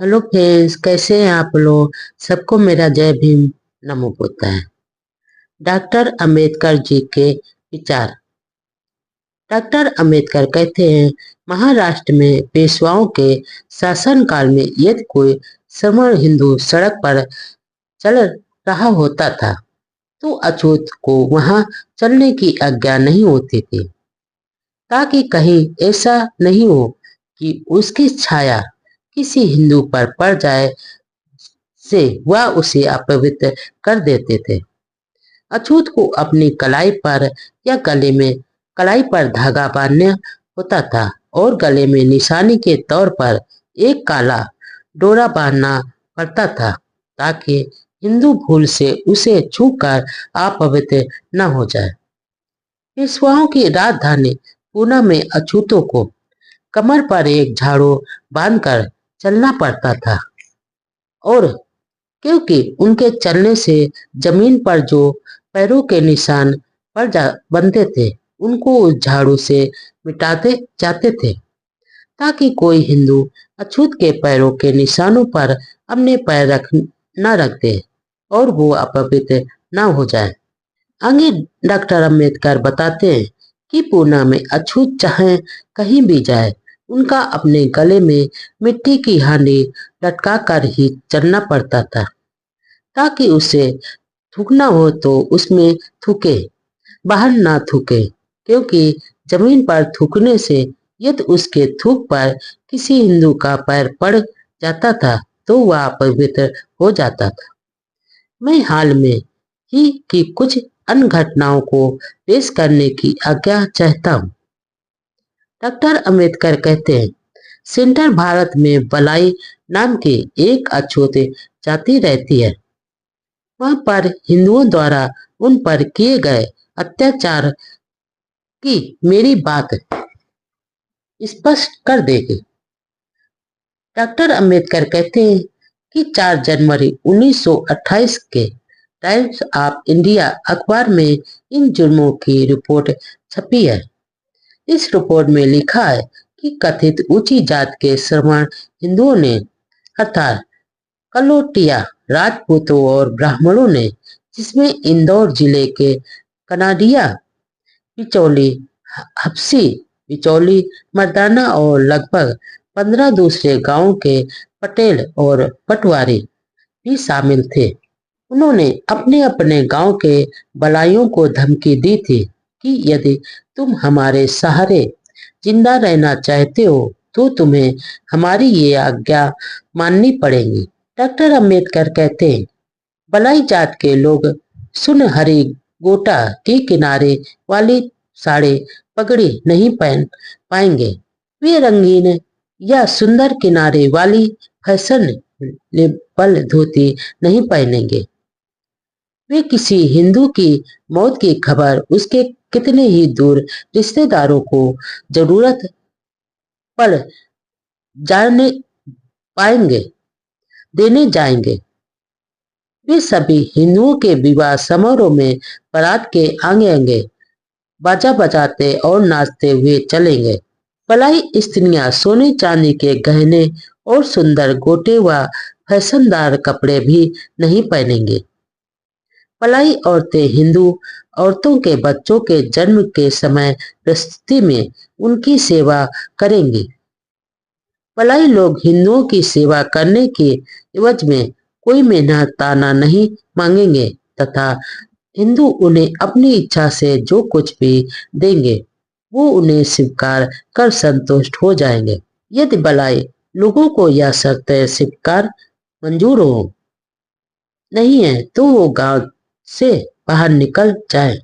Hello friends, कैसे हैं आप लोग। सबको मेरा जय भीम, नमो बुद्धाय। डॉक्टर अंबेडकर जी के विचार। डॉक्टर अंबेडकर कहते हैं, महाराष्ट्र में पेशवाओं के शासनकाल में यदि कोई सवर्ण हिंदू सड़क पर चल रहा होता था तो अछूत को वहां चलने की आज्ञा नहीं होती थी, ताकि कहीं ऐसा नहीं हो कि उसकी छाया किसी हिंदू पर पड़ जाए से वह उसे अपवित्र कर देते थे। अछूत को अपनी कलाई पर या गले में कलाई पर धागा बांधना होता था और गले में निशानी के तौर पर एक काला डोरा बांधना पड़ता था, ताकि हिंदू भूल से उसे छूकर अपवित्र न हो जाए। पेशवाओं की राजधानी पूना में अछूतों को कमर पर एक झाड़ू बांधकर चलना पड़ता था, और क्योंकि उनके चलने से जमीन पर जो पैरों के निशान पड़ जा बनते थे उनको उस झाड़ू से मिटाते जाते थे, ताकि कोई हिंदू अछूत के पैरों के निशानों पर अपने पैर न रख दे और वो अपवित्र न हो जाए। आगे डॉक्टर अंबेडकर बताते हैं कि पूना में अछूत चाहे कहीं भी जाए, उनका अपने गले में मिट्टी की हांडी लटका कर ही चलना पड़ता था, ताकि उसे थूकना हो तो उसमें थूके, बाहर ना थूके। क्योंकि जमीन पर थूकने से यदि उसके थूक पर किसी हिंदू का पैर पड़ जाता था तो वह पवित्र हो जाता था। मैं हाल में ही की कुछ अन्य घटनाओं को पेश करने की आज्ञा चाहता हूँ। डॉक्टर अंबेडकर कहते हैं, सेंट्रल भारत में बलाई नाम की एक अछूत जाति रहती है। वहां पर हिंदुओं द्वारा उन पर किए गए अत्याचार की मेरी बात स्पष्ट कर देगी। डॉक्टर अंबेडकर कहते हैं कि 4 जनवरी 1928 के टाइम्स ऑफ इंडिया अखबार में इन जुर्मों की रिपोर्ट छपी है। इस रिपोर्ट में लिखा है कि कथित ऊंची जात के सवर्ण हिंदुओं ने, अर्थात कलौटिया राजपूतों और ब्राह्मणों ने, जिसमें इंदौर जिले के कनाडिया, बिचौली, हप्सी, बिचौली, मर्दाना और लगभग 15 दूसरे गांवों के पटेल और पटवारी भी शामिल थे। उन्होंने अपने अपने गांव के बलाइयों को धमकी दी थी कि यदि तुम हमारे सहारे जिंदा रहना चाहते हो तो तुम्हें हमारी ये आज्ञा माननी पड़ेगी। डॉक्टर अंबेडकर कहते हैं, बलाई जात के लोग सुनहरी गोटा के किनारे वाली साड़ी पगड़ी नहीं पहन पाएंगे। वे रंगीन या सुंदर किनारे वाली फैशनेबल धोती नहीं पहनेंगे। वे किसी हिंदू की मौत की खबर उसके कितने ही दूर रिश्तेदारों को जरूरत पड़ जाने पाएंगे देने जाएंगे। वे सभी हिंदुओं के विवाह समारोह में बारात के आगे आगे बाजा बजाते और नाचते हुए चलेंगे। पलाई स्त्रियां सोने चांदी के गहने और सुंदर गोटे व फैशनदार कपड़े भी नहीं पहनेंगे। पलाई औरतें हिंदू औरतों के बच्चों के जन्म के समय प्रसूति में उनकी सेवा करेंगी। पलाई लोग हिंदुओं की सेवा करने के एवज में कोई मेहनताना नहीं मांगेंगे तथा हिंदू उन्हें अपनी इच्छा से जो कुछ भी देंगे वो उन्हें स्वीकार कर संतुष्ट हो जाएंगे। यदि बलाई लोगों को यह शर्त स्वीकार मंजूर हो नहीं है तो वो गांव से बाहर निकल जाए।